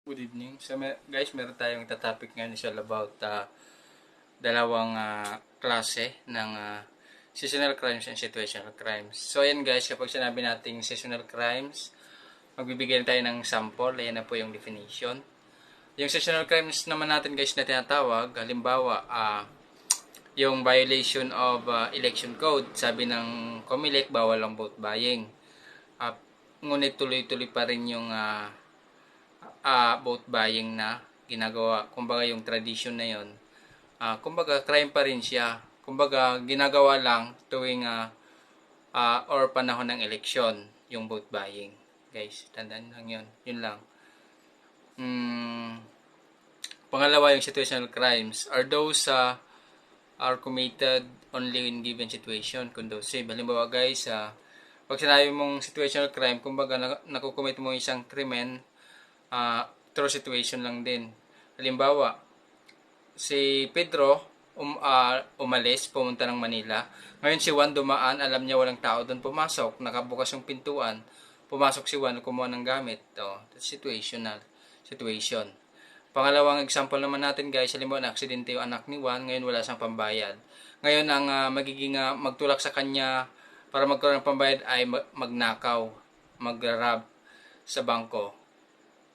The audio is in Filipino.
Good evening. So guys, meron tayong topic ngayon is all about dalawang klase ng seasonal crimes and situational crimes. So ayan guys, kapag sinabi nating seasonal crimes, magbibigay tayo ng sample. Ayan na po yung definition. Yung seasonal crimes naman natin guys na tinatawag, halimbawa yung violation of election code. Sabi ng COMELEC, bawal ang vote buying. Ngunit tuloy-tuloy pa rin yung vote buying na ginagawa. Kumbaga yung tradition na yon, kumbaga crime pa rin siya. Kumbaga ginagawa lang tuwing or panahon ng eleksyon yung vote buying. Guys, tandaan lang yun. Yun lang. Pangalawa, yung situational crimes are those are committed only in given situation, conducive. Halimbawa guys, pag sinabi mong situational crime, kumbaga nakukumit mo isang krimen through situation lang din. Halimbawa, si Pedro umalis, pumunta ng Manila. Ngayon si Juan dumaan, alam niya walang tao doon, pumasok, nakabukas yung pintuan, pumasok si Juan, kumuha ng gamit. Situational situation. Pangalawang example naman natin guys, halimbawa na aksidente yung anak ni Juan, ngayon wala siyang pambayad. Ngayon ang magiging magtulak sa kanya para magkaroon ng pambayad ay magnakaw, magrarab sa bangko.